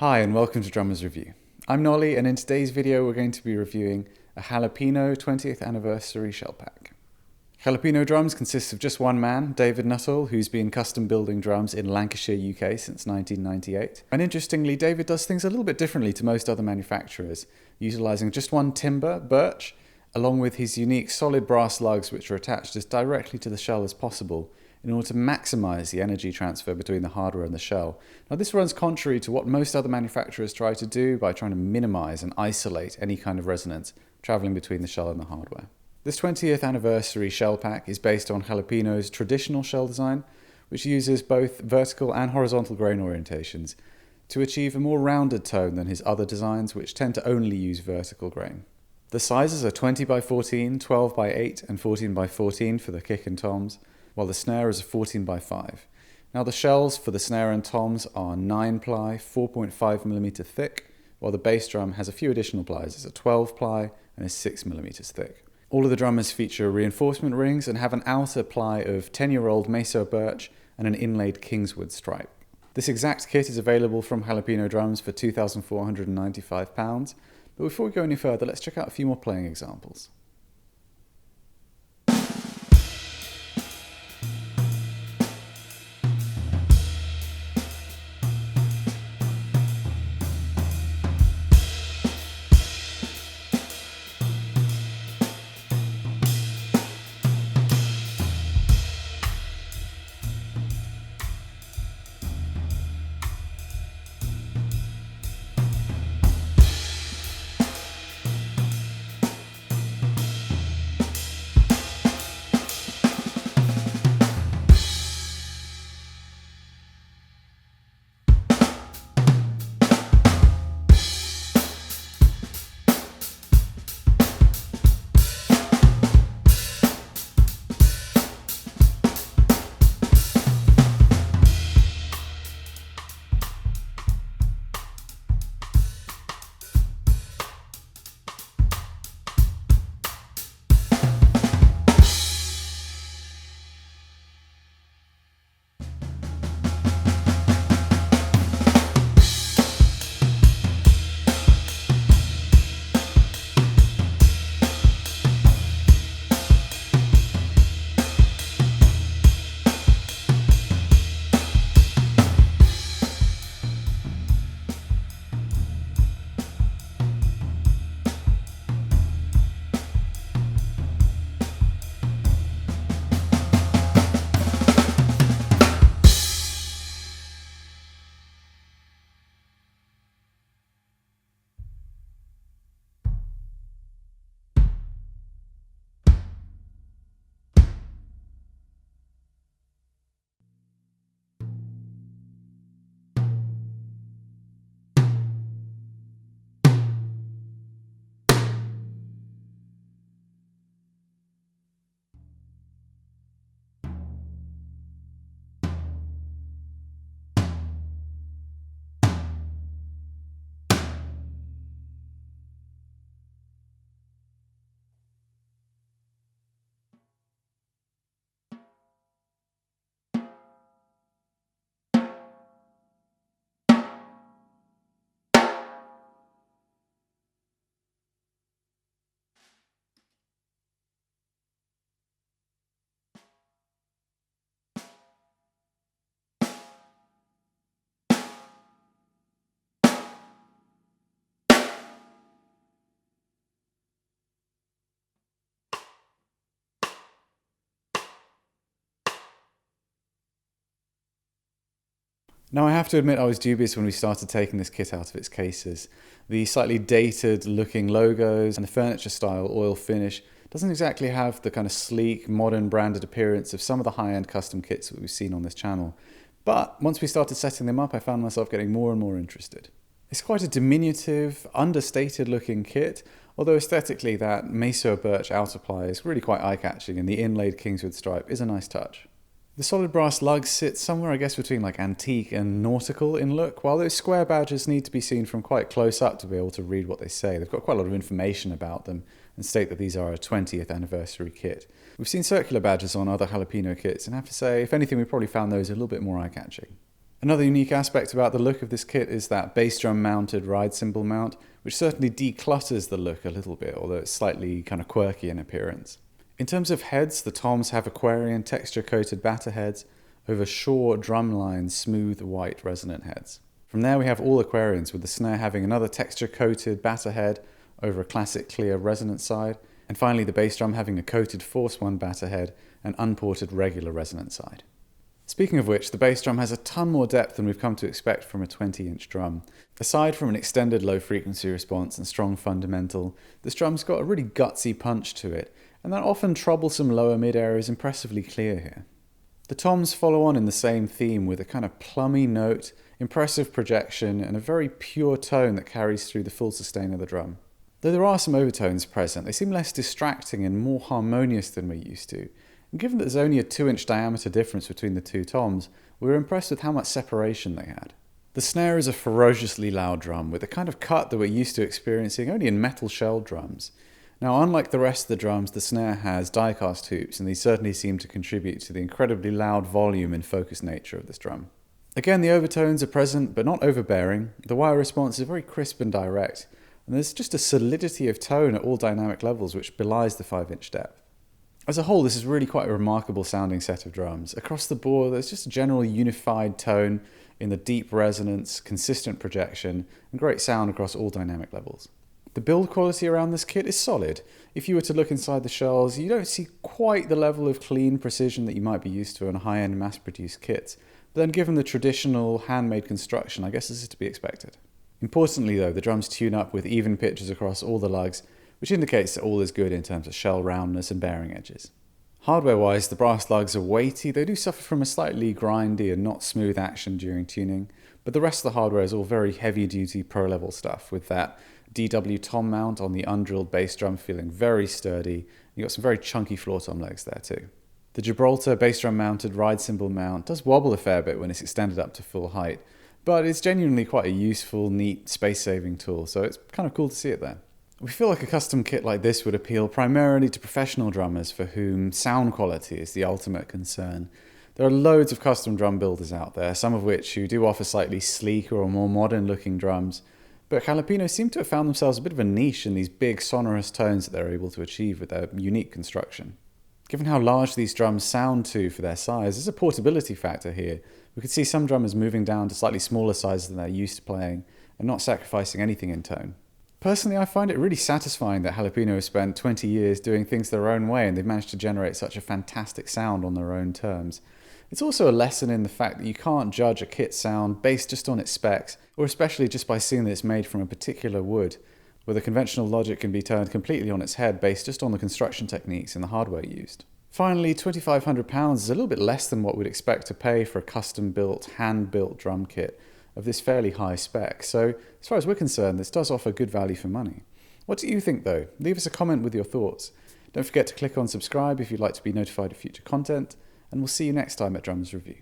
Hi and welcome to Drummers Review. I'm Nolly and in today's video we're going to be reviewing a Jalapeno 20th anniversary shell pack. Jalapeno drums consists of just one man, David Nuttall, who's been custom building drums in Lancashire, UK since 1998. And interestingly, David does things a little bit differently to most other manufacturers, utilising just one timber, birch, along with his unique solid brass lugs which are attached as directly to the shell as possible, in order to maximise the energy transfer between the hardware and the shell. Now this runs contrary to what most other manufacturers try to do by trying to minimise and isolate any kind of resonance travelling between the shell and the hardware. This 20th anniversary shell pack is based on Jalapeno's traditional shell design, which uses both vertical and horizontal grain orientations to achieve a more rounded tone than his other designs, which tend to only use vertical grain. The sizes are 20 by 14, 12 by 8 and 14 by 14 for the kick and toms, while the snare is a 14 by 5. Now the shells for the snare and toms are 9 ply, 4.5mm thick, while the bass drum has a few additional plies. It's a 12 ply and is 6mm thick. All of the drummers feature reinforcement rings and have an outer ply of 10-year-old Mesa birch and an inlaid Kingswood stripe. This exact kit is available from Jalapeno drums for £2,495, but before we go any further, let's check out a few more playing examples. Now I have to admit I was dubious when we started taking this kit out of its cases. The slightly dated looking logos and the furniture style oil finish doesn't exactly have the kind of sleek, modern branded appearance of some of the high-end custom kits that we've seen on this channel. But once we started setting them up, I found myself getting more and more interested. It's quite a diminutive, understated looking kit, although aesthetically that Mesa birch outer ply is really quite eye-catching and the inlaid Kingswood stripe is a nice touch. The solid brass lugs sit somewhere, I guess, between like antique and nautical in look, while those square badges need to be seen from quite close up to be able to read what they say. They've got quite a lot of information about them and state that these are a 20th anniversary kit. We've seen circular badges on other Jalapeno kits, and I have to say, if anything, we probably found those a little bit more eye-catching. Another unique aspect about the look of this kit is that bass drum mounted ride cymbal mount, which certainly declutters the look a little bit, although it's slightly kind of quirky in appearance. In terms of heads, the toms have Aquarian texture-coated batter heads over Shaw drumline smooth white resonant heads. From there we have all Aquarians, with the snare having another texture-coated batter head over a classic clear resonant side, and finally the bass drum having a coated Force 1 batter head and unported regular resonant side. Speaking of which, the bass drum has a ton more depth than we've come to expect from a 20-inch drum. Aside from an extended low frequency response and strong fundamental, this drum's got a really gutsy punch to it, and that often troublesome lower mid area is impressively clear here. The toms follow on in the same theme with a kind of plummy note, impressive projection, and a very pure tone that carries through the full sustain of the drum. Though there are some overtones present, they seem less distracting and more harmonious than we're used to. And given that there's only a 2-inch diameter difference between the two toms, we were impressed with how much separation they had. The snare is a ferociously loud drum with a kind of cut that we're used to experiencing only in metal shelled drums. Now, unlike the rest of the drums, the snare has die-cast hoops, and these certainly seem to contribute to the incredibly loud volume and focused nature of this drum. Again, the overtones are present, but not overbearing. The wire response is very crisp and direct, and there's just a solidity of tone at all dynamic levels which belies the 5-inch depth. As a whole, this is really quite a remarkable sounding set of drums. Across the board, there's just a general unified tone in the deep resonance, consistent projection, and great sound across all dynamic levels. The build quality around this kit is solid. If you were to look inside the shells, you don't see quite the level of clean precision that you might be used to on high-end mass-produced kits. But then given the traditional handmade construction, I guess this is to be expected. Importantly though, the drums tune up with even pitches across all the lugs, which indicates that all is good in terms of shell roundness and bearing edges. Hardware-wise, the brass lugs are weighty. They do suffer from a slightly grindy and not smooth action during tuning, but the rest of the hardware is all very heavy-duty pro-level stuff, with that DW tom mount on the undrilled bass drum feeling very sturdy. You've got some very chunky floor tom legs there too. The Gibraltar bass drum mounted ride cymbal mount does wobble a fair bit when it's extended up to full height, but it's genuinely quite a useful, neat, space-saving tool, so it's kind of cool to see it there. We feel like a custom kit like this would appeal primarily to professional drummers for whom sound quality is the ultimate concern. There are loads of custom drum builders out there, some of which who do offer slightly sleeker or more modern looking drums, but Jalapeno seem to have found themselves a bit of a niche in these big sonorous tones that they're able to achieve with their unique construction. Given how large these drums sound to for their size, there's a portability factor here. We could see some drummers moving down to slightly smaller sizes than they're used to playing and not sacrificing anything in tone. Personally, I find it really satisfying that Jalapeno has spent 20 years doing things their own way and they've managed to generate such a fantastic sound on their own terms. It's also a lesson in the fact that you can't judge a kit's sound based just on its specs, or especially just by seeing that it's made from a particular wood, where the conventional logic can be turned completely on its head based just on the construction techniques and the hardware used. Finally, £2,500 is a little bit less than what we'd expect to pay for a custom-built, hand-built drum kit of this fairly high spec, so as far as we're concerned, this does offer good value for money. What do you think though? Leave us a comment with your thoughts. Don't forget to click on subscribe if you'd like to be notified of future content, and we'll see you next time at Drums Review.